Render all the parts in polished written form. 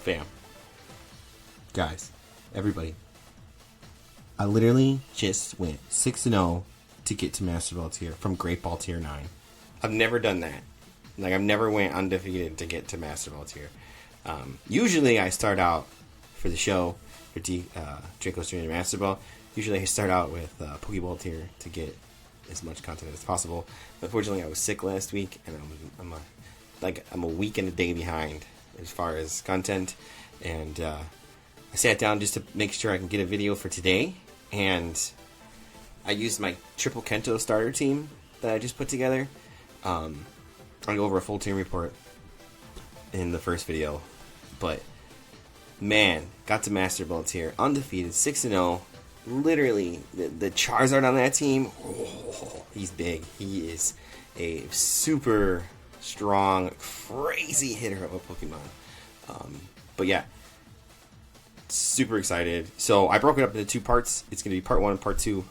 Fam. Guys. Everybody. I literally just went 6-0 to get to Master Ball tier from Great Ball tier 9. I've never done that. Like, I've never went undefeated to get to Master Ball tier. Usually I start out for the show, for Draco's Journey to Master Ball. Usually I start out with Pokeball tier to get as much content as possible. Unfortunately, I was sick last week, and I'm a week and a day behind as far as content. And I sat down just to make sure I can get a video for today, and I used my triple Kanto starter team that I just put together. I'll go over a full team report in the first video, but man, got to Master Ball tier, undefeated, 6-0. Literally, the Charizard on that team, he's big. He is a super strong, crazy hitter of a Pokemon. But yeah, super excited. So I broke it up into 2 parts. It's going to be part 1 and part 2.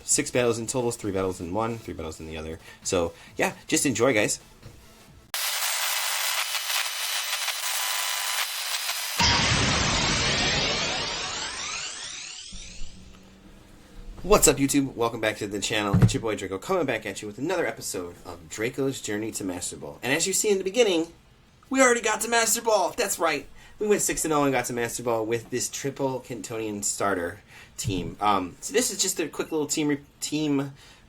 6 battles in total, 3 battles in one, 3 battles in the other. So yeah, just enjoy, guys. What's up, YouTube? Welcome back to the channel. It's your boy Draco coming back at you with another episode of Draco's Journey to Master Ball. And as you see in the beginning, we already got to Master Ball. That's right. We went 6-0 and got to Master Ball with this triple Kantonian starter team. So this is just a quick little team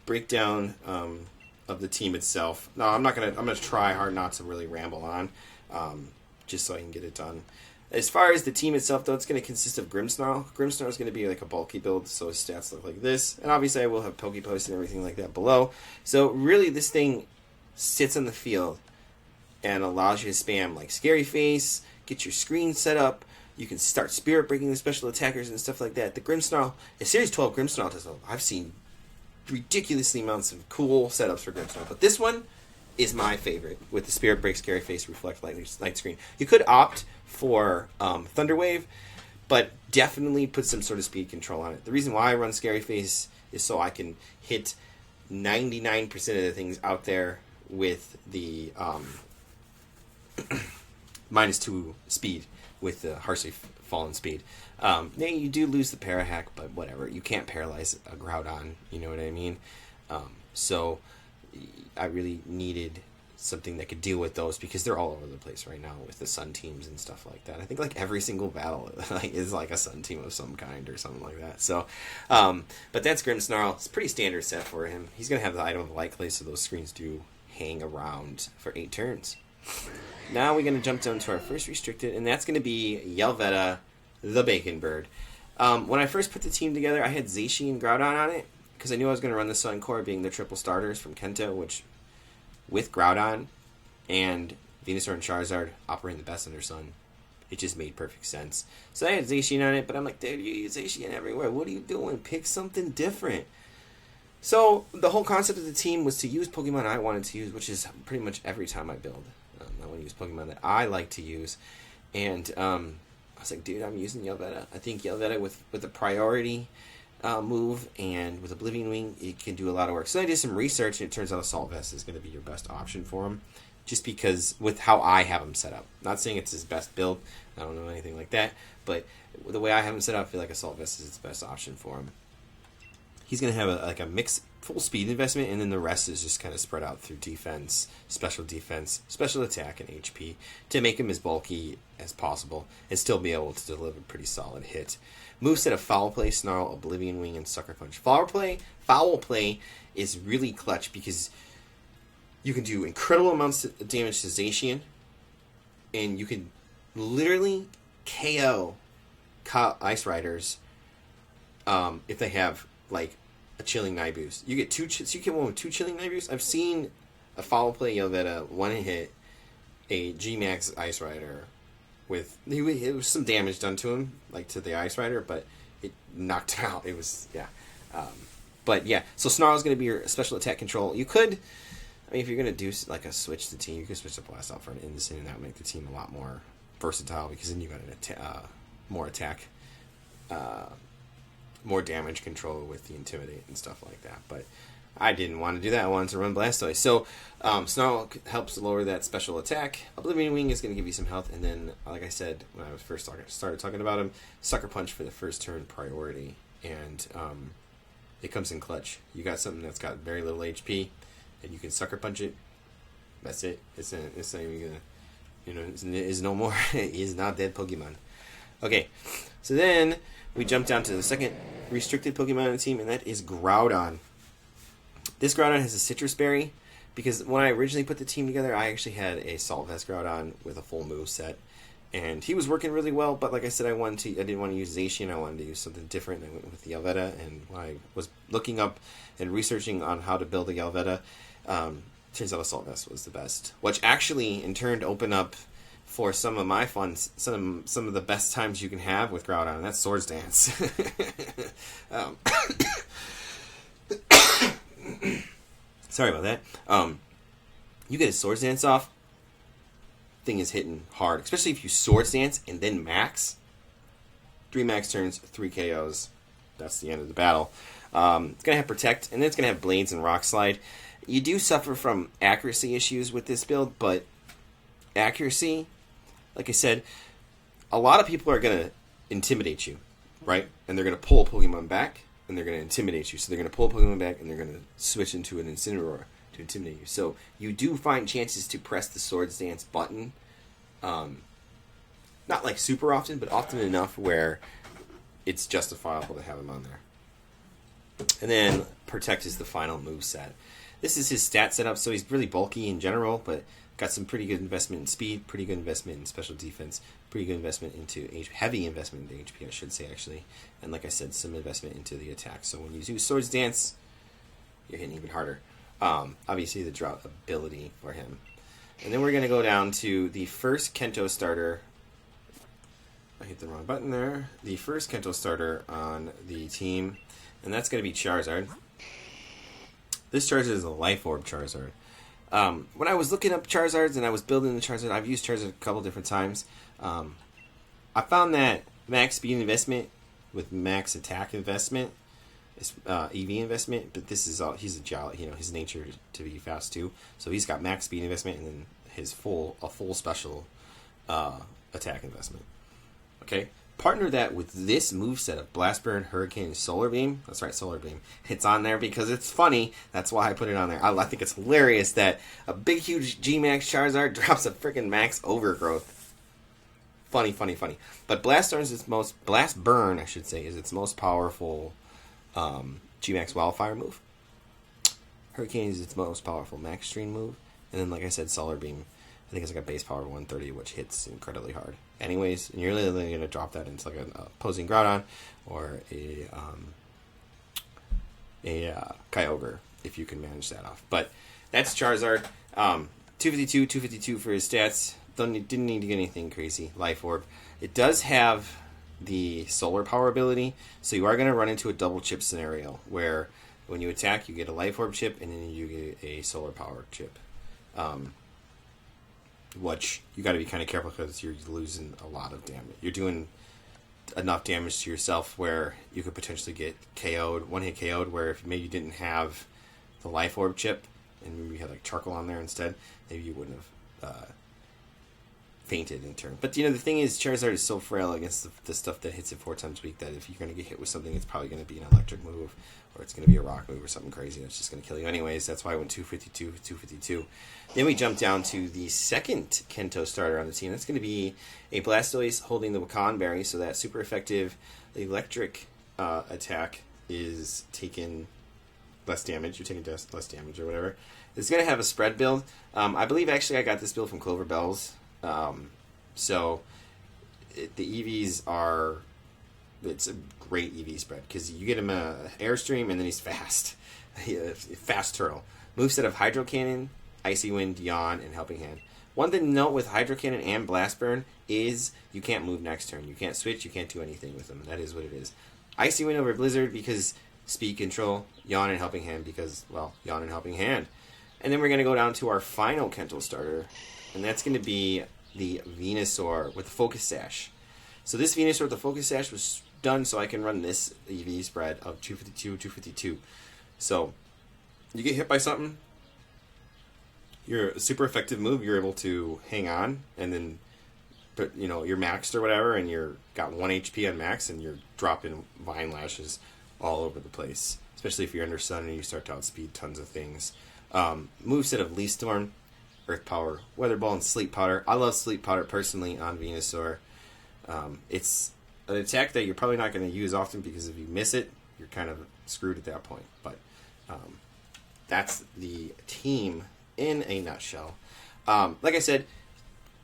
breakdown of the team itself. No, I'm gonna try hard not to really ramble on, just so I can get it done. As far as the team itself, though, it's going to consist of Grimmsnarl. Grimmsnarl is going to be like a bulky build, so his stats look like this. And obviously I will have Pokepost and everything like that below. So really this thing sits on the field and allows you to spam like Scary Face, get your screen set up. You can start Spirit Breaking the special attackers and stuff like that. The Grimmsnarl, a Series 12 Grimmsnarl does, I've seen ridiculously amounts of cool setups for Grimmsnarl. But this one is my favorite with the Spirit Break, Scary Face, Reflect Light Screen. You could opt for Thunder Wave, but definitely put some sort of speed control on it. The reason why I run Scary Face is so I can hit 99% of the things out there with the -2 speed with the harshly fallen speed. Now you do lose the para hack, but whatever. You can't paralyze a Groudon, you know what I mean? So I really needed something that could deal with those because they're all over the place right now with the Sun teams and stuff like that. I think like every single battle is like a Sun team of some kind or something like that. So, but that's Grimmsnarl. It's a pretty standard set for him. He's going to have the item of Light, so those screens do hang around for 8 turns. Now we're going to jump down to our first restricted, and that's going to be Yveltal, the Bacon Bird. When I first put the team together, I had Zacian and Groudon on it because I knew I was going to run the Sun Core being the triple starters from Kanto, which with Groudon and Venusaur and Charizard operating the best under Sun, it just made perfect sense. So I had Zacian on it, but I'm like, dude, you use Zacian everywhere. What are you doing? Pick something different. So the whole concept of the team was to use Pokemon I wanted to use, which is pretty much every time I build. I want to use Pokemon that I like to use. And I was like, dude, I'm using Yveltal. I think Yveltal with a priority move and with Oblivion Wing, it can do a lot of work. So I did some research, and it turns out Assault Vest is going to be your best option for him, just because with how I have him set up. Not saying it's his best build, I don't know anything like that, but the way I have him set up, I feel like Assault Vest is its best option for him. He's going to have a mixed full speed investment, and then the rest is just kind of spread out through defense, special attack, and HP to make him as bulky as possible and still be able to deliver a pretty solid hit. Moveset of Foul Play, Snarl, Oblivion Wing, and Sucker Punch. Foul Play is really clutch because you can do incredible amounts of damage to Zacian, and you can literally KO Ice Riders if they have like a Chilling Night Boost. You get you get one with 2 Chilling Night Boosts. I've seen a Foul Play that one hit a G-Max Ice Rider with it was some damage done to him, like to the Ice Rider, but it knocked him out. It was but yeah. So Snarl is going to be your special attack control. You could, I mean, if you're going to do like a switch the team, you could switch the Blastoise for an Instant, and that would make the team a lot more versatile because then you got more attack. More damage control with the Intimidate and stuff like that. But I didn't want to do that. I wanted to run Blastoise. So, Snarl helps lower that special attack. Oblivion Wing is going to give you some health. And then, like I said, when I was first started talking about him, Sucker Punch for the first turn priority. And it comes in clutch. You got something that's got very little HP, and you can Sucker Punch it. That's it. It's not even going to, it's no more. It is not dead Pokemon. Okay, so then we jump down to the second restricted Pokemon on the team, and that is Groudon. This Groudon has a Citrus Berry, because when I originally put the team together, I actually had a Salt Vest Groudon with a full move set, and he was working really well. But like I said, I didn't want to use Zacian. I wanted to use something different. I went with the Yveltal, and when I was looking up and researching on how to build a Yveltal, turns out Assault Vest was the best, which actually in turn opened up for some of my fun, some of the best times you can have with Groudon, and that's Swords Dance. Sorry about that. You get a Swords Dance off, thing is hitting hard, especially if you Swords Dance and then max. 3 max turns, 3 KOs. That's the end of the battle. It's going to have Protect, and then it's going to have Blades and Rock Slide. You do suffer from accuracy issues with this build, but accuracy, like I said, a lot of people are going to intimidate you, right? And they're going to pull a Pokemon back, and they're going to intimidate you. So they're going to pull a Pokemon back, and they're going to switch into an Incineroar to intimidate you. So you do find chances to press the Swords Dance button, not like super often, but often enough where it's justifiable to have him on there. And then Protect is the final move set. This is his stat setup, so he's really bulky in general, but got some pretty good investment in speed, pretty good investment in special defense, pretty good investment into heavy investment into HP, I should say, actually. And like I said, some investment into the attack. So when you do Swords Dance, you're hitting even harder. Obviously, the drought ability for him. And then we're going to go down to the first Kanto starter. I hit the wrong button there. The first Kanto starter on the team, and that's going to be Charizard. This Charizard is a Life Orb Charizard. When I was looking up Charizards and I was building the Charizard, I've used Charizard a couple different times. I found that max speed investment with max attack investment is EV investment, but this is all, he's a jolly, his nature to be fast too. So he's got max speed investment and then his full special attack investment. Okay. Partner that with this moveset of Blast Burn, Hurricane, and Solar Beam. That's right, Solar Beam. It's on there because it's funny. That's why I put it on there. I think it's hilarious that a big, huge G-Max Charizard drops a freaking Max Overgrowth. Funny. But Blast Burn is its most powerful G-Max Wildfire move. Hurricane is its most powerful Max Stream move. And then, like I said, Solar Beam. I think it's like a base power of 130, which hits incredibly hard. Anyways, and you're literally going to drop that into like an opposing Groudon or a Kyogre if you can manage that off. But that's Charizard. 252 for his stats. Didn't need to get anything crazy. Life Orb. It does have the Solar Power ability, so you are going to run into a double chip scenario where when you attack, you get a Life Orb chip and then you get a Solar Power chip. Which you got to be kind of careful because you're losing a lot of damage. You're doing enough damage to yourself where you could potentially get KO'd, one-hit KO'd, where if maybe you didn't have the Life Orb chip and maybe you had like Charcoal on there instead, maybe you wouldn't have fainted in turn. But the thing is, Charizard is so frail against the stuff that hits it 4 times a week that if you're going to get hit with something, it's probably going to be an electric move or it's going to be a rock move or something crazy that's just going to kill you anyways. That's why I went 252. Then we jump down to the second Kanto starter on the team. That's going to be a Blastoise holding the Wakan Berry, so that super effective electric attack is taking less damage. You're taking less damage or whatever. It's going to have a spread build. I believe actually I got this build from Clover Bells. So the EVs are... It's a great EV spread because you get him a Airstream and then he's fast. Fast Turtle. Moveset of Hydro Cannon, Icy Wind, Yawn, and Helping Hand. One thing to note with Hydro Cannon and Blast Burn is you can't move next turn. You can't switch. You can't do anything with them. That is what it is. Icy Wind over Blizzard because speed control. Yawn and Helping Hand because, well, Yawn and Helping Hand. And then we're going to go down to our final Kanto starter, and that's going to be the Venusaur with the Focus Sash. So this Venusaur with the Focus Sash was done so I can run this EV spread of 252. So you get hit by something, your super effective move, you're able to hang on, and then, but you know, you're maxed or whatever, and you're got 1 HP on max, and you're dropping Vine Lashes all over the place. Especially if you're under Sun and you start to outspeed tons of things. Moveset of Leaf Storm, Earth Power, Weather Ball, and Sleep Powder. I love Sleep Powder personally on Venusaur. It's an attack that you're probably not going to use often because if you miss it, you're kind of screwed at that point. But that's the team in a nutshell. Like I said,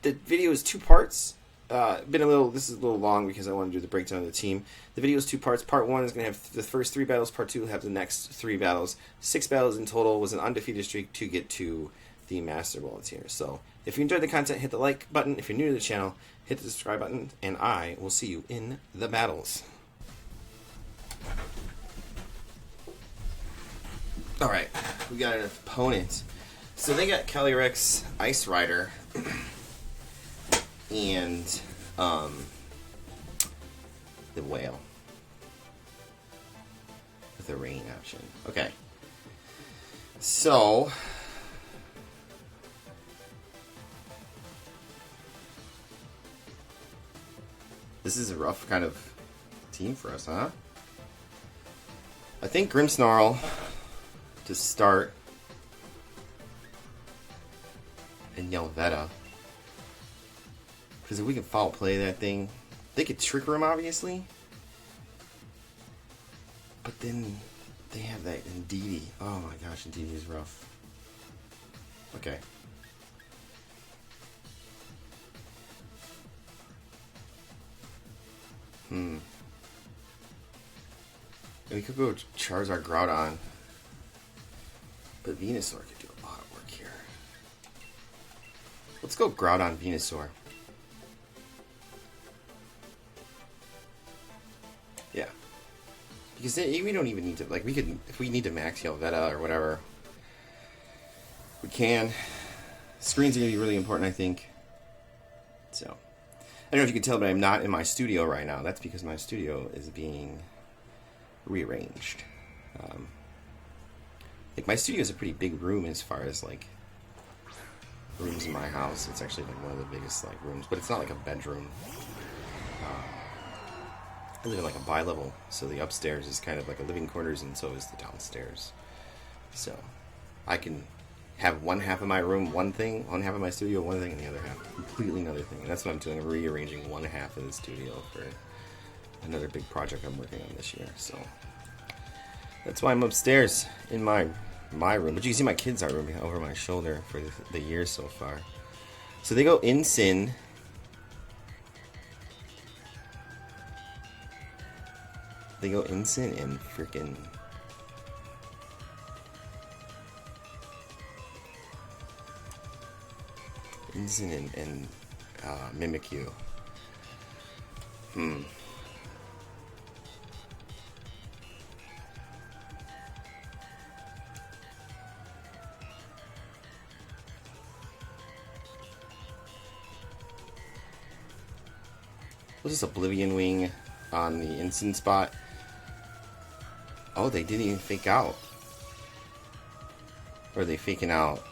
the video is 2 parts. This is a little long because I want to do the breakdown of the team. The video is 2 parts. Part 1 is going to have the first 3 battles. Part 2 will have the next 3 battles. 6 battles in total was an undefeated streak to get to the Master Ball tier. So if you enjoyed the content, hit the like button. If you're new to the channel, hit the subscribe button, and I will see you in the battles. Alright, we got an opponent. So they got Calyrex, Ice Rider, and the Whale with a rain option. Okay, so this is a rough kind of team for us, huh? I think Grimmsnarl to start, and Yveltal. Because if we can foul play that thing, they could Trick Room, obviously. But then they have that Indeedee. Oh my gosh, Indeedee is rough. Okay. And we could go Charizard, Groudon. But Venusaur could do a lot of work here. Let's go Groudon, Venusaur. Yeah. Because we don't even need to, like, we could, if we need to max Yveltal or whatever, we can. Screens are going to be really important, I think. So, I don't know if you can tell, but I'm not in my studio right now. That's because my studio is being rearranged. Like, my studio is a pretty big room as far as, like, rooms in my house. It's actually, like, one of the biggest, like, rooms. But it's not like a bedroom. I live in, like, a bi-level. So the upstairs is kind of like a living quarters, and so is the downstairs. So I can have one half of my room one thing, one half of my studio one thing, and the other half completely another thing. And that's what I'm doing. I'm rearranging one half of the studio for another big project I'm working on this year. So that's why I'm upstairs in my room. But you can see my kids are over my shoulder for the year so far. So they go Incin. They go Incin and freaking Incin and Mimikyu. What's this, Oblivion Wing on the Incin spot? Oh, they didn't even fake out. Or are they faking out?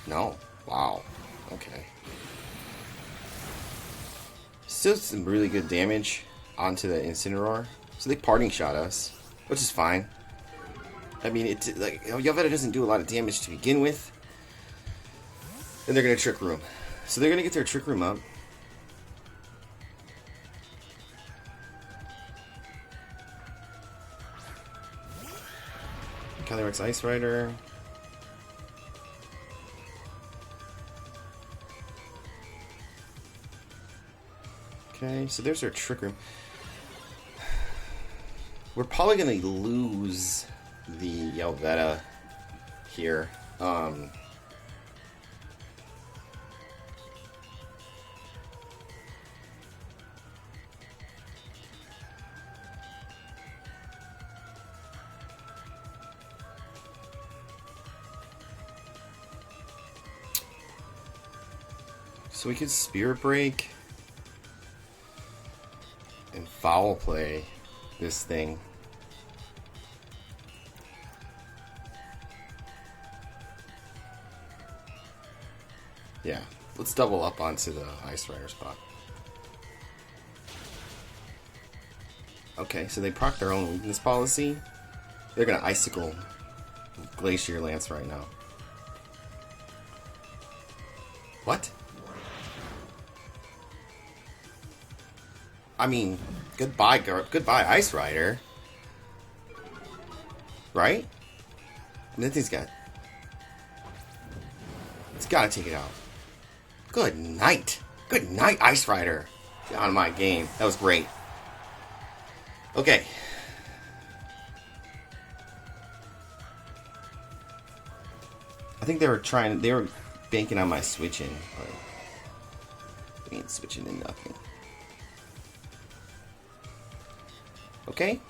No. Wow. Okay. Still some really good damage onto the Incineroar. So they parting shot us, which is fine. I mean, it's like Yveltal doesn't do a lot of damage to begin with. And they're gonna Trick Room. So they're gonna get their Trick Room up. Calyrex Ice Rider. Okay, so there's our Trick Room. We're probably going to lose the Yveltal here. So we could Spirit Break and Foul Play this thing. Yeah, let's double up onto the Ice Rider spot. Okay, so they proc their own weakness policy. They're gonna Icicle Glacier Lance right now. What? I mean, goodbye Ice Rider. Right? And that thing's got... It's gotta take it out. Good night. Good night, Ice Rider. Get out of my game. That was great. Okay. I think they were banking on my switching, but we ain't switching to nothing. Okay.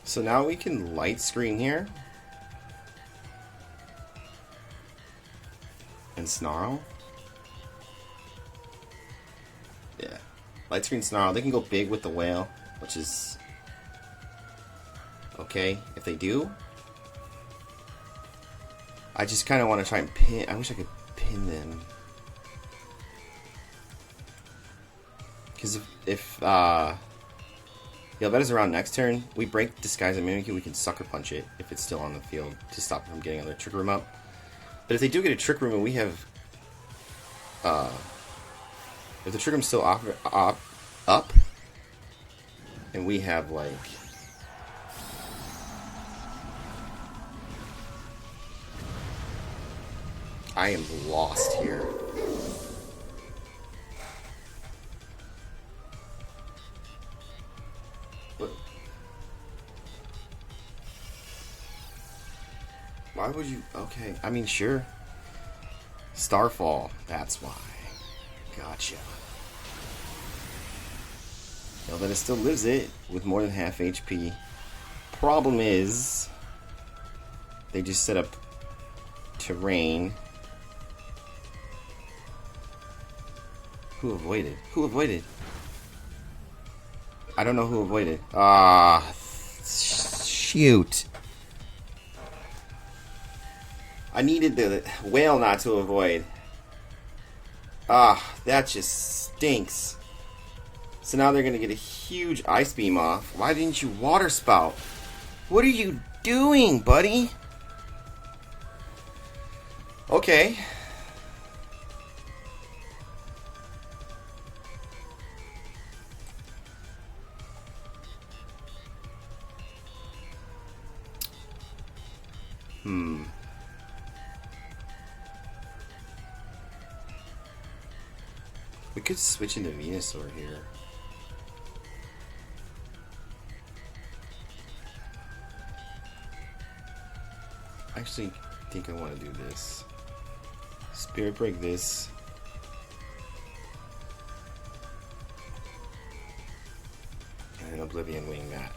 So now we can light screen here. And Snarl. Yeah. Light screen Snarl. They can go big with the whale, which is okay if they do. I just kind of want to try and pin. I wish I could pin them. Because if Yveltal is around next turn, we break Disguise and Mimikyu, we can Sucker Punch it if it's still on the field to stop it from getting another Trick Room up. But if they do get a Trick Room and we have... if the Trick Room's still up, and we have, like... I am lost here. What? Why would you... Okay, I mean, sure. Starfall, that's why. Gotcha. Yveltal still lives it with more than half HP. Problem is, they just set up terrain. Who avoided? Who avoided? I don't know who avoided. Ah, shoot. I needed the whale not to avoid. Ah, that just stinks. So now they're going to get a huge Ice Beam off. Why didn't you Water Spout? What are you doing, buddy? Okay. We could switch into Venusaur here. I actually think I want to do this. Spirit Break this. And then Oblivion Wing that.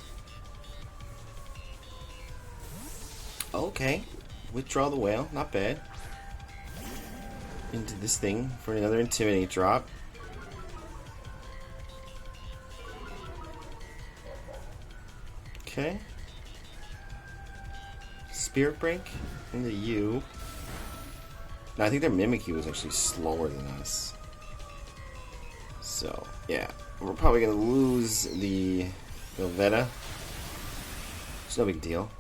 Okay. Withdraw the whale. Not bad. Into this thing for another Intimidate drop. Okay. Spirit Break into you. Now I think their Mimikyu is actually slower than us. So, yeah. We're probably going to lose the Yveltal. It's no big deal.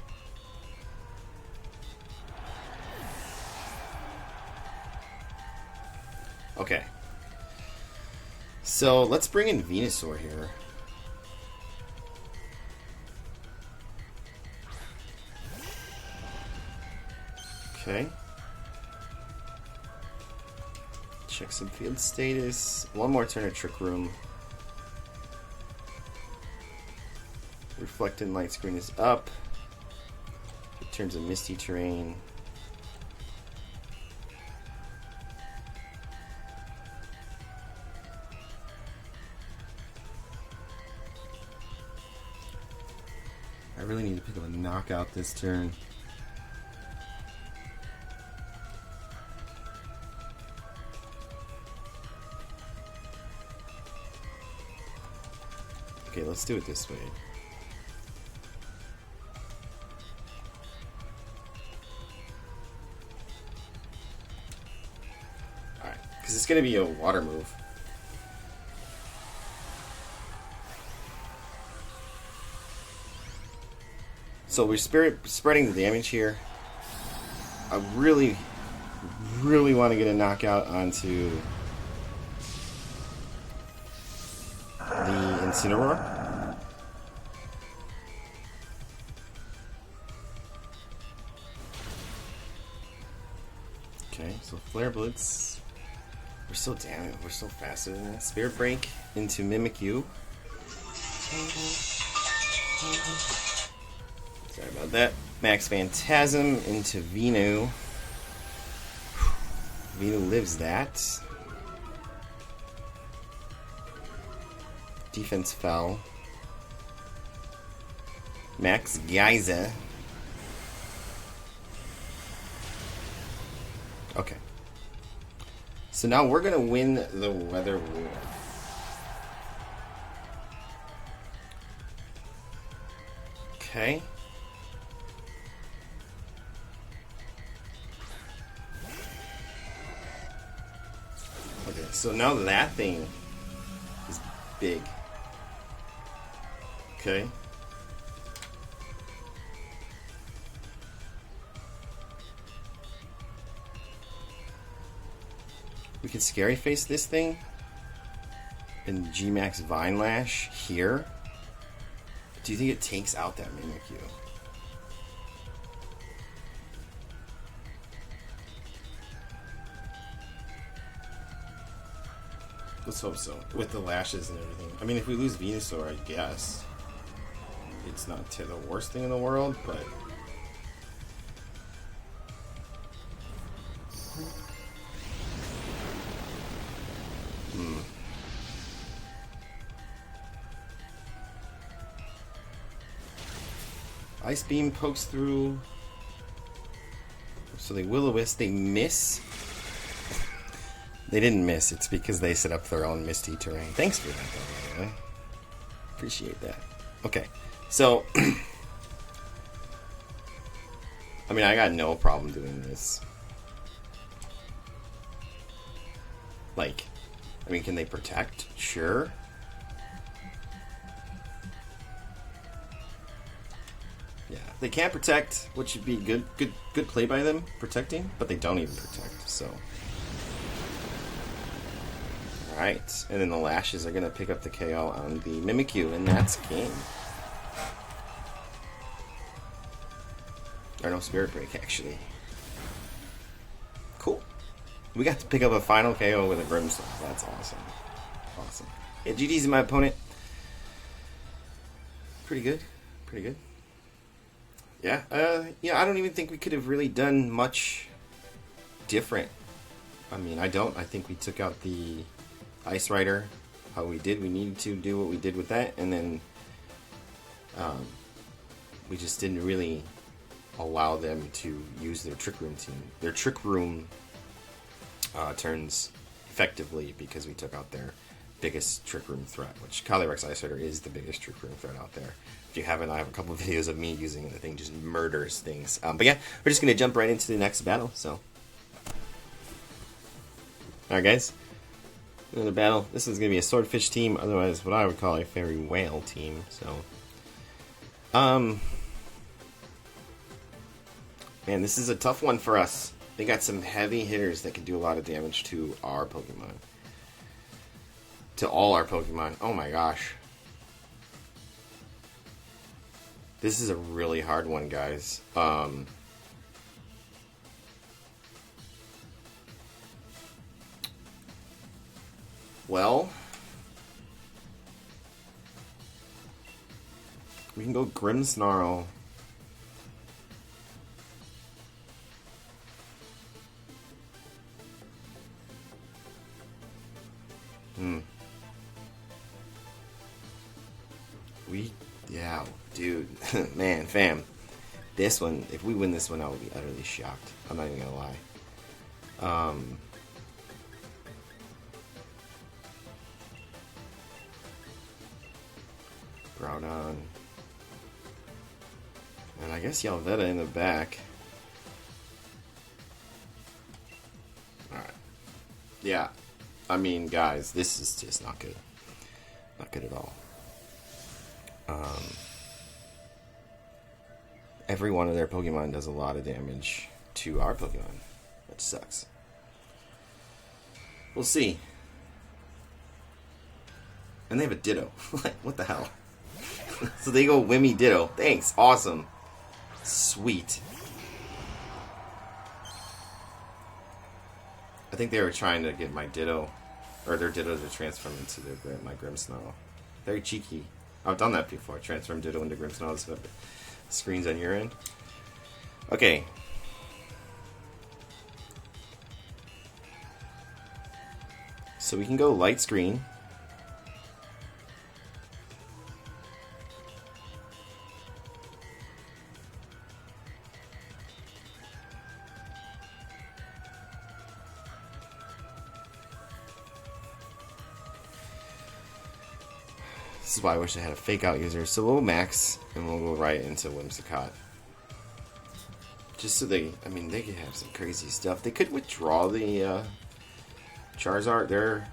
Okay. So, let's bring in Venusaur here. Okay. Check some field status. One more turn of Trick Room. Reflect and Light Screen is up. Returns a Misty Terrain. I really need to pick up a knockout this turn. Okay, let's do it this way. Because it's going to be a water move. So we're spreading the damage here. I really, really want to get a knockout onto the Incineroar. Okay, so Flare Blitz. We're still damn. We're still faster than that. Spirit Break into Mimikyu. Sorry about that. Max Phantasm into Venu. Venu lives that. Defense fell. Max Geyser. Okay. So now we're going to win the Weather War. Okay. Okay, so now that thing is big. Okay. We can Scary Face this thing and G-Max Vine Lash here. Do you think it takes out that Mimikyu? Let's hope so. With the lashes and everything. I mean, if we lose Venusaur, I guess it's not the worst thing in the world, but... Ice Beam pokes through. So they Will-O-Wisp. They miss. They didn't miss. It's because they set up their own Misty terrain. Thanks for that, though, by the way. Appreciate that. Okay. So, I mean, I got no problem doing this. Like, I mean, can they protect? Sure. Yeah, they can't protect, which would be good play by them, protecting, but they don't even protect, so. Alright, and then the Lashes are going to pick up the KO on the Mimikyu, and that's game. Or no, Spirit Break, actually. Cool. We got to pick up a final KO with a Grimmsnarl. That's awesome. Awesome. Yeah, GG's my opponent. Pretty good. Pretty good. Yeah, I don't even think we could have really done much different. I mean, I think we took out the Ice Rider how we did. We needed to do what we did with that, and then we just didn't really allow them to use their Trick Room team. Their Trick Room turns effectively because we took out their biggest Trick Room threat, which Calyrex Ice Rider is the biggest Trick Room threat out there. If you haven't, I have a couple of videos of me using it. The thing just murders things. But yeah, we're just going to jump right into the next battle. So, alright guys, another battle. This is going to be a Swordfish team, otherwise what I would call a Fairy Whale team. So, man, this is a tough one for us. They got some heavy hitters that can do a lot of damage to our Pokemon. To all our Pokemon. Oh my gosh. This is a really hard one, guys. Well, we can go Grimmsnarl. Yeah, dude, man, fam. This one, if we win this one, I will be utterly shocked. I'm not even gonna lie. Groudon. And I guess Yveltal in the back. Alright. Yeah. I mean, guys, this is just not good. Not good at all. Every one of their Pokemon does a lot of damage to our Pokemon, which sucks. We'll see. And they have a Ditto. Like, what the hell? So they go Wimmy Ditto. Thanks. Awesome. Sweet. I think they were trying to get my Ditto, or their Ditto to transform into my Grimmsnarl. Very cheeky. I've done that before. Transform Ditto into Grimmsnarl. So screens on your end. Okay. So we can go light screen. This is why I wish I had a fake out user. So we'll max, and we'll go right into Whimsicott. Just so they could have some crazy stuff. They could withdraw the Charizard, their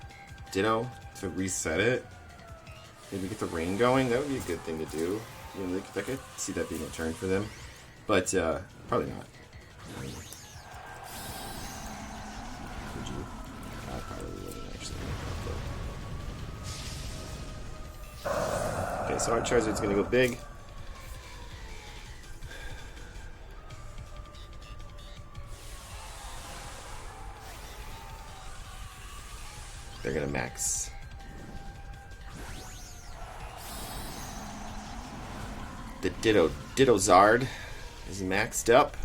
Ditto, to reset it. Maybe get the rain going. That would be a good thing to do. You know, I could see that being a turn for them. But probably not. Would you? I probably wouldn't actually. Okay, so our Charizard's gonna go big. They're gonna max. The Dittozard is maxed up.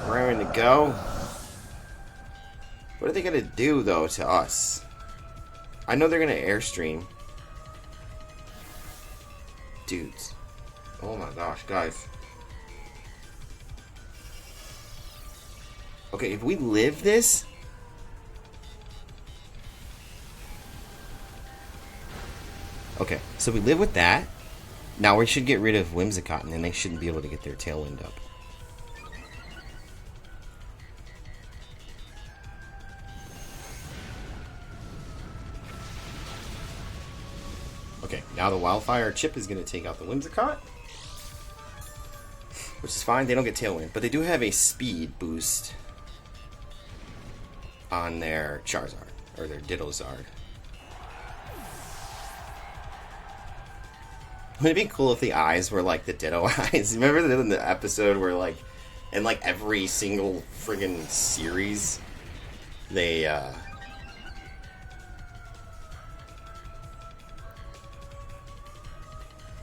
Raring to go. What are they gonna do though to us? I know they're gonna airstream. Dudes. Oh my gosh, guys. Okay, if we live this. Okay, so we live with that. Now we should get rid of Whimsicott, and then they shouldn't be able to get their Tailwind up. Okay, now the Wildfire Chip is going to take out the Whimsicott. Which is fine, they don't get Tailwind. But they do have a speed boost on their Charizard, or their Dittozard. Wouldn't it be cool if the eyes were like the Ditto eyes? Remember in the episode where, like, in like every single friggin' series, they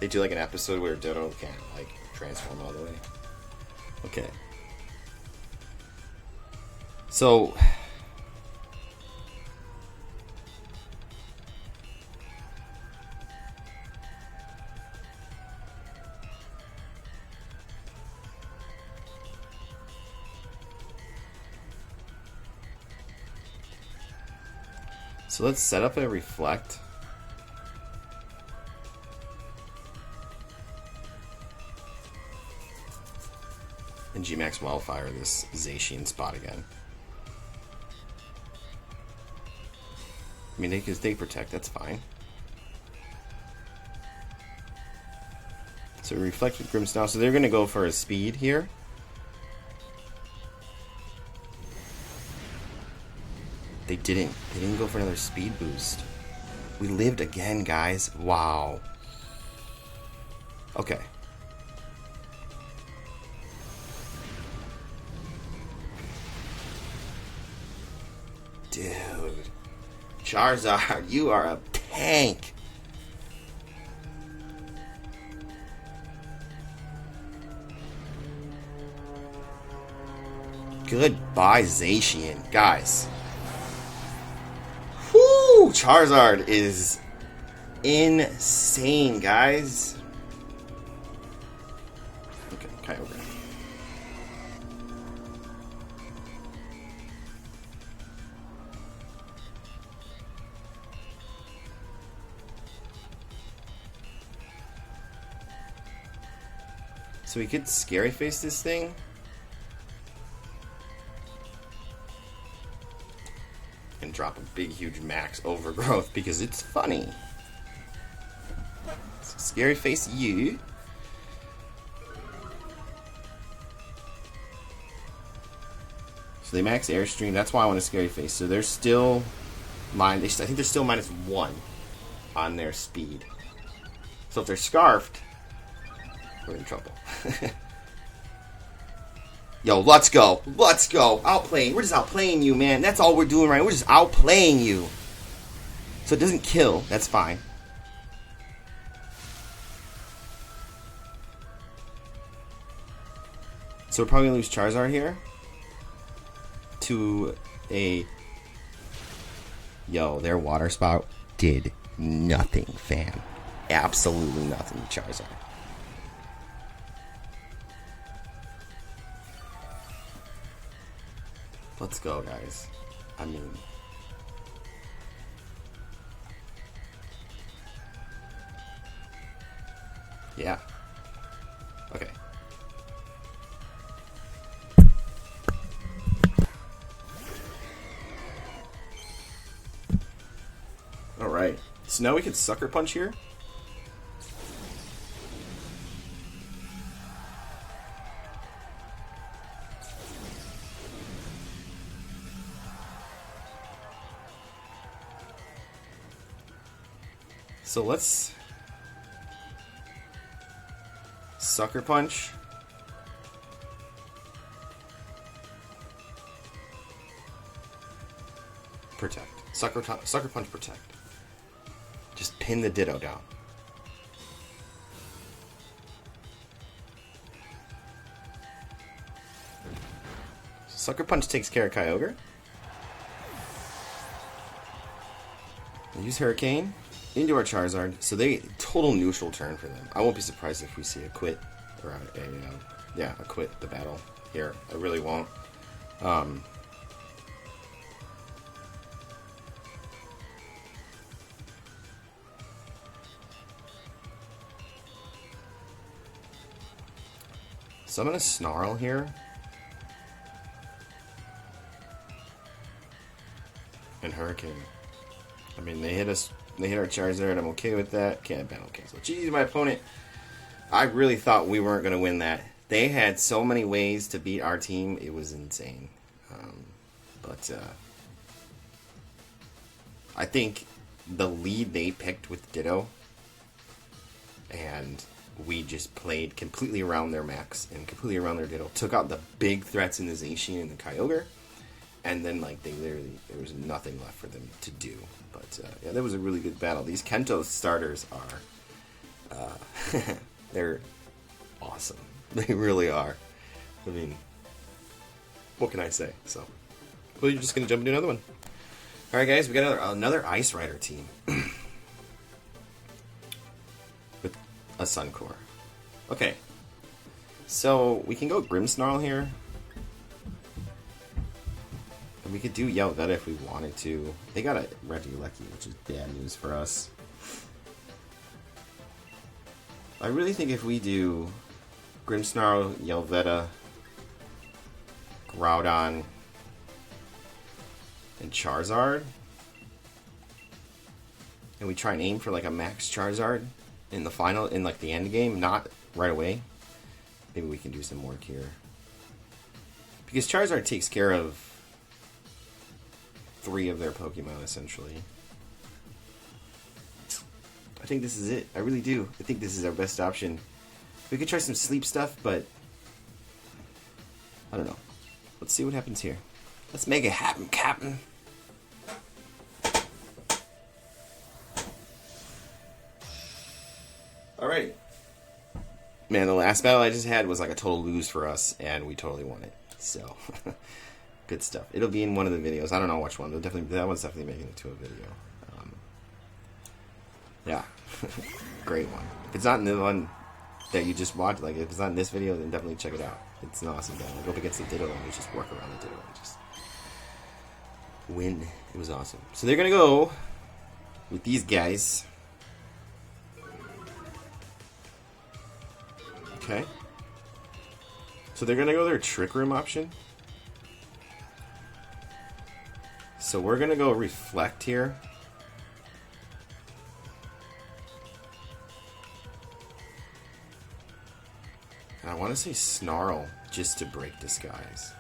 do like an episode where Ditto can't like transform all the way. Okay. So let's set up a reflect. And G-Max Wildfire this Zacian spot again. I mean, they protect, that's fine. So reflect with Grimmsnarl. So they're going to go for a speed here. They didn't go for another speed boost. We lived again, guys. Wow. Okay. Dude. Charizard, you are a tank. Goodbye, Zacian. Guys. Woo! Charizard is insane, guys. Okay, Kyogre. So we could Scary Face this thing. and drop a big, huge max overgrowth because it's funny. So scary face you. So they max Airstream. That's why I want a scary face. So they're still I think they're still -1 on their speed. So if they're scarfed, we're in trouble. Yo, let's go. Let's go. Outplaying. We're just outplaying you, man. That's all we're doing right now. We're just outplaying you. So it doesn't kill. That's fine. So we're probably going to lose Charizard here. To a... Yo, their water spout did nothing, fam. Absolutely nothing to Charizard. Let's go, guys. I mean... Yeah. Okay. Alright. So now we can Sucker Punch here. So let's Sucker Punch. Protect. Sucker Punch, protect. Just pin the Ditto down. Sucker Punch takes care of Kyogre. Use Hurricane into our Charizard. So they total neutral turn for them. I won't be surprised if we see a quit or a quit the battle here. I really won't. So I'm gonna Snarl here. And Hurricane. I mean, they hit us. They hit our Charizard. I'm okay with that. Can't battle cancel. Geez, my opponent. I really thought we weren't gonna win that. They had so many ways to beat our team. It was insane. I think the lead they picked with Ditto, and we just played completely around their max and completely around their Ditto. Took out the big threats in the Zacian and the Kyogre. And then, like, there was nothing left for them to do. But, yeah, that was a really good battle. These Kanto starters are, they're awesome. They really are. I mean, what can I say? So, well, you're just going to jump into another one. All right, guys, we got another Ice Rider team. With a Suncore. Okay. So, we can go Grimmsnarl here. We could do Yveltal if we wanted to. They got a Regieleki, which is bad news for us. I really think if we do Grimmsnarl, Yveltal, Groudon, and Charizard, and we try and aim for like a max Charizard in the final, in like the end game, not right away, maybe we can do some work here. Because Charizard takes care of 3 of their Pokemon, essentially. I think this is it. I really do. I think this is our best option. We could try some sleep stuff, but I don't know. Let's see what happens here. Let's make it happen, Captain. Alrighty. Man, the last battle I just had was like a total lose for us, and we totally won it. So... Good stuff. It'll be in one of the videos. I don't know which one. That one's definitely making it to a video. Yeah. Great one. If it's not in the one that you just watched, like if it's not in this video, then definitely check it out. It's an awesome battle. Go up against the Ditto and we just work around the Ditto and just win. It was awesome. So they're going to go with these guys. Okay. So they're going to go their Trick Room option. So we're gonna go reflect here. And I want to say Snarl just to break disguise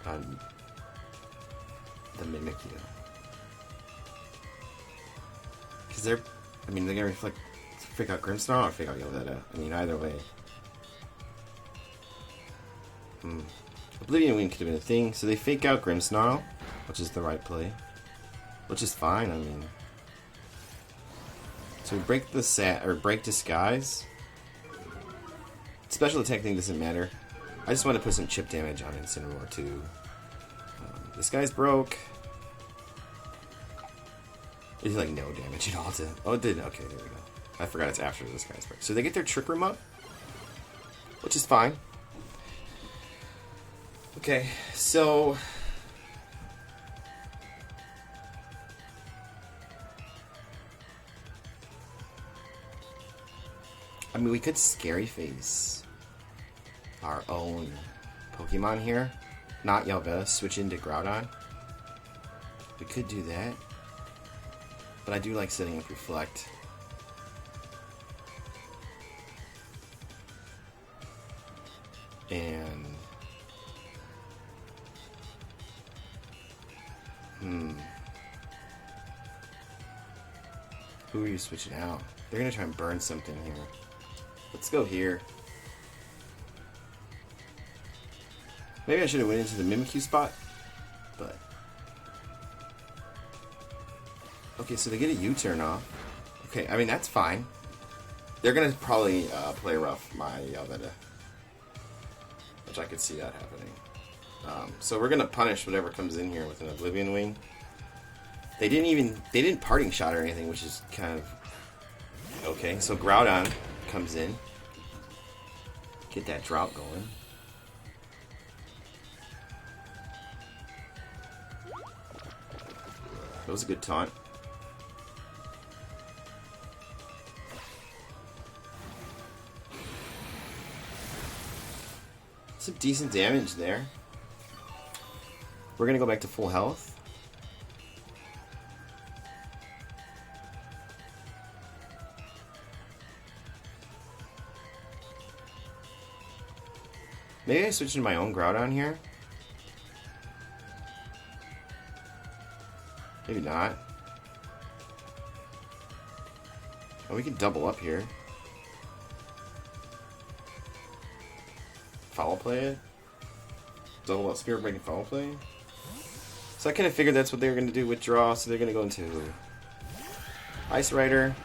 on the Mimikyu. Because they're gonna reflect, fake out Grimmsnarl or fake out Yveltal. I mean, either way. Oblivion Wing could have been a thing. So they fake out Grimmsnarl, which is the right play. Which is fine, I mean. So we break the break disguise. Special attack thing doesn't matter. I just want to put some chip damage on Incineroar too. This guy's broke. It did like no damage at all to. Oh, it did. Okay, there we go. I forgot it's after this guy's broke. So they get their Trick Room up, which is fine. Okay, so I mean, we could Scary Face our own Pokemon here, not Yveltal, switch into Groudon. We could do that, but I do like setting up Reflect. And who are you switching out? They're gonna try and burn something here. Let's go here. Maybe I should have went into the Mimikyu spot, but okay. So they get a U-turn off. Okay, I mean that's fine. They're gonna probably play rough my Yveltal, which I could see that happening. So we're gonna punish whatever comes in here with an Oblivion Wing. They didn't Parting Shot or anything, which is kind of okay. So Groudon comes in, get that drought going. That was a good taunt. Some decent damage there. We're gonna go back to full health. Maybe I switch into my own Groudon here. Maybe not. Oh, we can double up here. Foul play it. Double up Spirit Break and foul play. So I kind of figured that's what they were going to do, withdraw. So they're going to go into Ice Rider.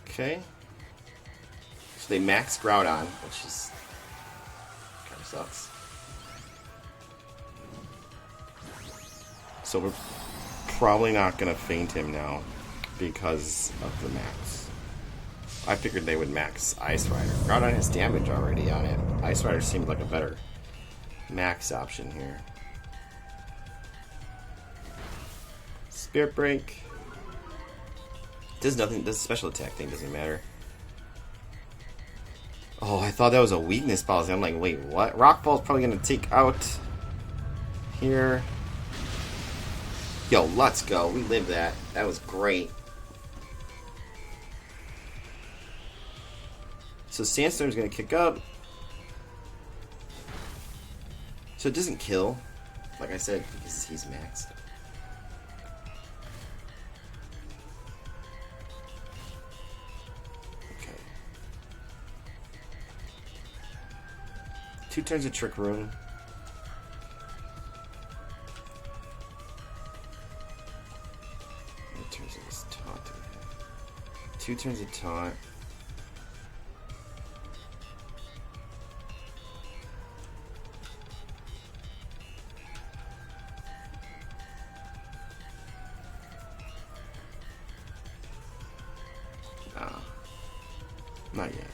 Okay. So they max Groudon, which is kind of sucks. So we're probably not going to feint him now because of the max. I figured they would max Ice Rider. Groudon has damage already on it. Ice Rider seemed like a better max option here. Spirit Break. Does nothing. Does special attack thing doesn't matter. Oh, I thought that was a weakness policy. I'm like, wait, what? Rock Ball's probably gonna take out here. Yo, let's go. We lived that. That was great. So Sandstorm's gonna kick up. So it doesn't kill, like I said, because he's maxed. Two turns of Trick Room. What turns of this taunt do we have? Two turns of taunt. No. Not yet.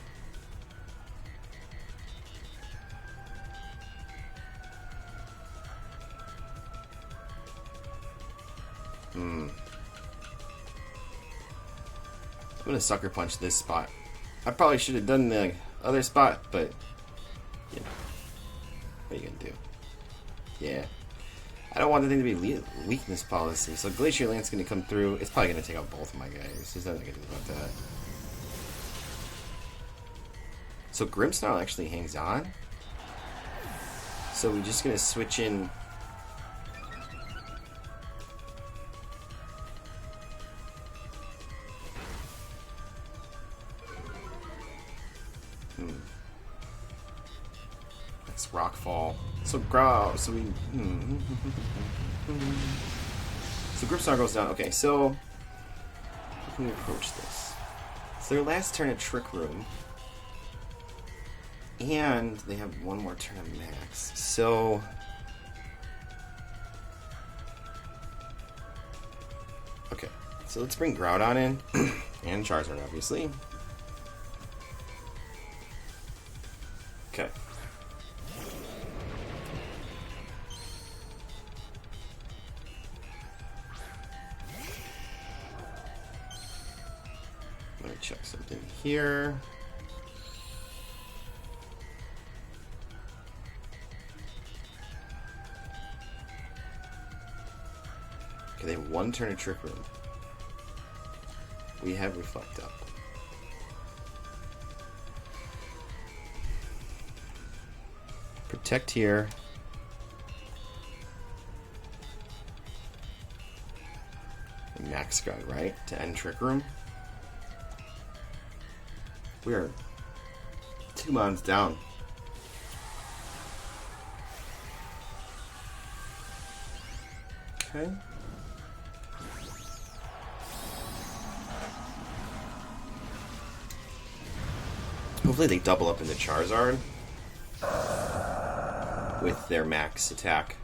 I'm gonna Sucker Punch this spot. I probably should have done the other spot, but you know, what are you gonna do? Yeah, I don't want the thing to be weakness policy. So Glacier Lance gonna come through. It's probably gonna take out both of my guys. There's nothing I can do about that. So Grimmsnarl actually hangs on. So we're just gonna switch in. That's Rockfall. So so we. So Grimmsnarl goes down. Okay, so how can we approach this? It's their last turn at Trick Room. And they have one more turn of Max. So okay, so let's bring Groudon in and Charizard, obviously. Okay. Let me check something here. Okay, they have one turn of Trick Room. We have Reflect Up. Protect here. Max Guard, right? To end Trick Room. We are 2 mons down. Okay. Hopefully they double up into Charizard with their max attack.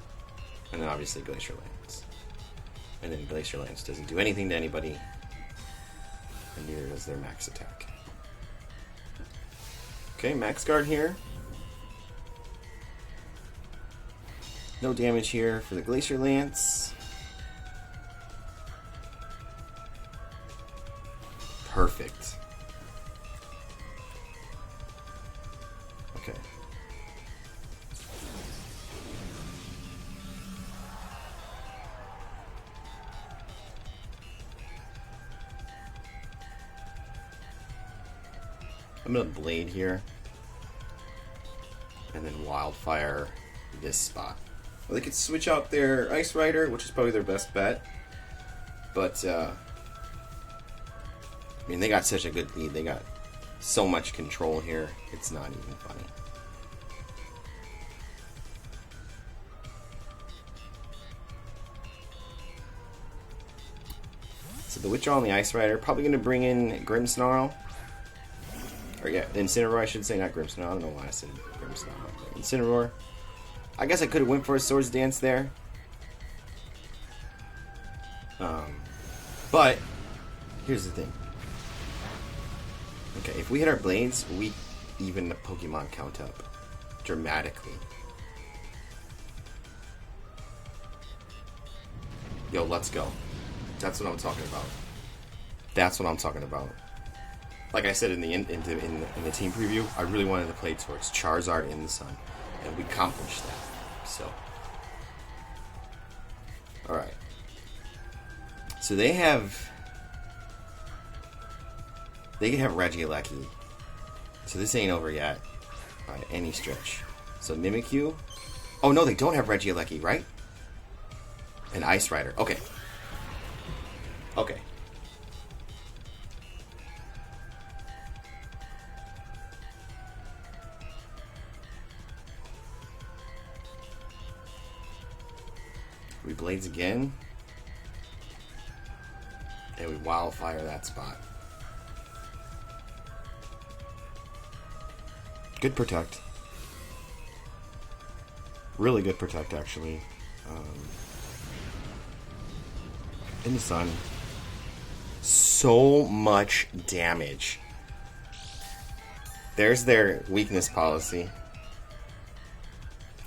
And then obviously Glacier Lance. And then Glacier Lance doesn't do anything to anybody. And neither does their max attack. Okay, Max Guard here. No damage here for the Glacier Lance. Perfect. Okay. I'm gonna Blade here. And then Wildfire this spot. Well, they could switch out their Ice Rider, which is probably their best bet. But, I mean, they got such a good lead. They got so much control here. It's not even funny. So the Withdrawal on the Ice Rider. Probably going to bring in Grimmsnarl. Or yeah, Incineroar, I should say, not Grimmsnarl. I don't know why I said Grimmsnarl. Incineroar. I guess I could have went for a Swords Dance there. But here's the thing. Okay, if we hit our Blades, we even the Pokemon count up dramatically. Yo, let's go. That's what I'm talking about. That's what I'm talking about. Like I said in the team preview, I really wanted to play towards Charizard in the Sun, and we accomplished that. So, all right. So they have Regieleki. So this ain't over yet by any stretch. So Mimikyu. Oh no, they don't have Regieleki, right? An Ice Rider. Okay. Okay. We Blades again. And we Wildfire that spot. Good Protect. Really good Protect, actually. In the Sun. So much damage. There's their weakness policy.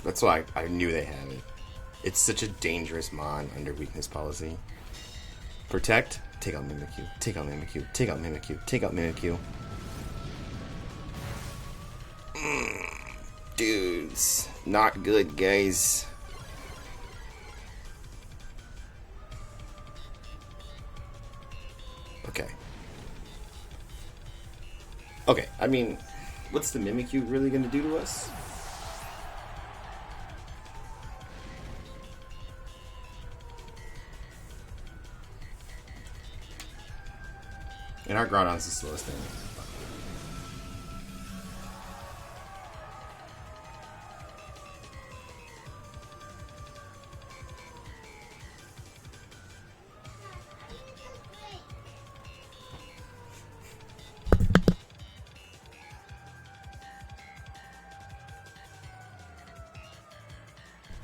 That's why I knew they had it. It's such a dangerous mon under weakness policy. Protect, take out Mimikyu, take out Mimikyu, take out Mimikyu, take out Mimikyu. Dudes, not good, guys. Okay. Okay, I mean, what's the Mimikyu really going to do to us? And our Groudon's the slowest thing.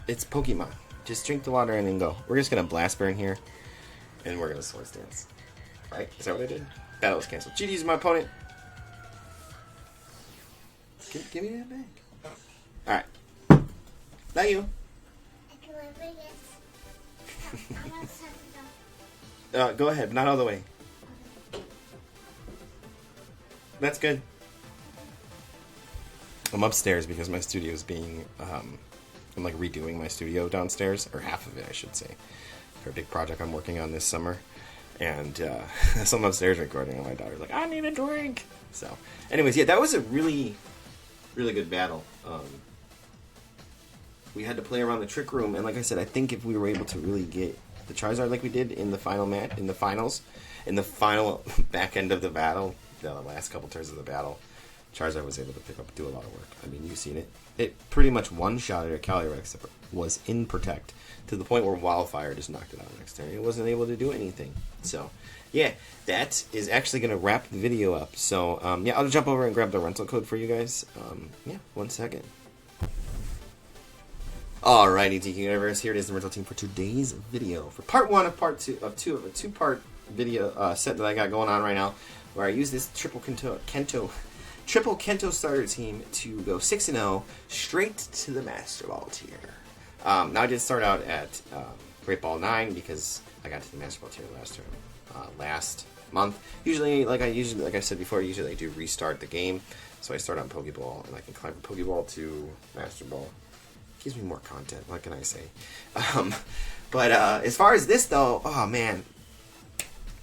It's Pokemon. Just drink the water and then go. We're just gonna blast burn here, and we're gonna Swords Dance. Right? Is that what I did? Battle was canceled. GG's my opponent. Give me that back. Alright. Not you. Go ahead. Not all the way. That's good. I'm upstairs because my studio is being... I'm like redoing my studio downstairs, or half of it, I should say, for a big project I'm working on this summer. And so I'm upstairs recording, and my daughter's like, I need a drink. So, anyways, yeah, that was a really, really good battle. We had to play around the trick room, and like I said, I think if we were able to really get the Charizard like we did in the final match, in the final back end of the battle, the last couple turns of the battle, Charizard was able to do a lot of work. I mean, you've seen it. It pretty much one-shotted a Calyrex that was in Protect to the point where Wildfire just knocked it out next turn. It wasn't able to do anything. So, yeah, that is actually going to wrap the video up. So, yeah, I'll jump over and grab the rental code for you guys. Yeah, 1 second. Alrighty, DQ Universe, here it is, the rental team for today's video. For part 1 of part 2 of a two-part video set that I got going on right now, where I use this triple Kanto starter team to go 6-0 straight to the Master Ball tier. Now I did start out at Great Ball 9 because I got to the Master Ball tier last month. Usually, like I said before, usually I do restart the game, so I start on Pokeball and I can climb from Pokeball to Master Ball. Gives me more content. What can I say? But as far as this though, oh man,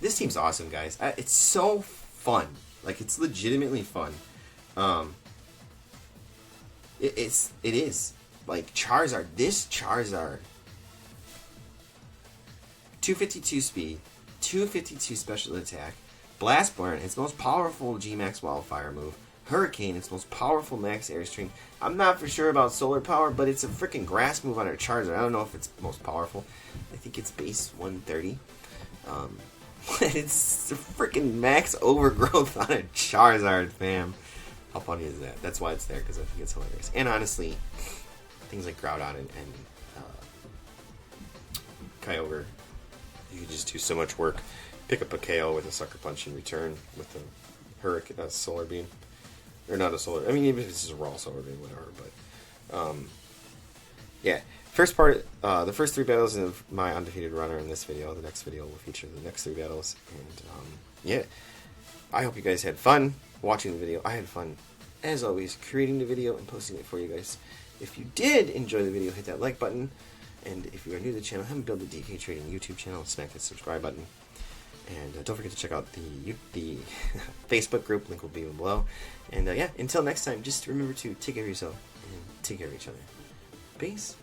this team's awesome, guys. It's so fun. Like, it's legitimately fun. It is. Like, Charizard. This Charizard. 252 speed. 252 special attack. Blast Burn. Its most powerful G-Max Wildfire move. Hurricane. Its most powerful Max Airstream. I'm not for sure about Solar Power, but it's a freaking grass move on a Charizard. I don't know if it's most powerful. I think it's base 130. It's a freaking max overgrowth on a Charizard, fam. How funny is that? That's why it's there, because I think it's hilarious. And honestly, things like Groudon and Kyogre, you can just do so much work. Pick up a KO with a Sucker Punch in return with a Hurricane, Solar Beam. Or not a Solar... I mean, even if it's just a raw Solar Beam, whatever. But, yeah. First part, the first 3 battles of my undefeated runner in this video. The next video will feature the next 3 battles. And, yeah. I hope you guys had fun watching the video. I had fun, as always, creating the video and posting it for you guys. If you did enjoy the video, hit that like button. And if you are new to the channel, haven't built the DK Trading YouTube channel, smack that subscribe button. And don't forget to check out the Facebook group. Link will be below. And, yeah, until next time, just remember to take care of yourself and take care of each other. Peace.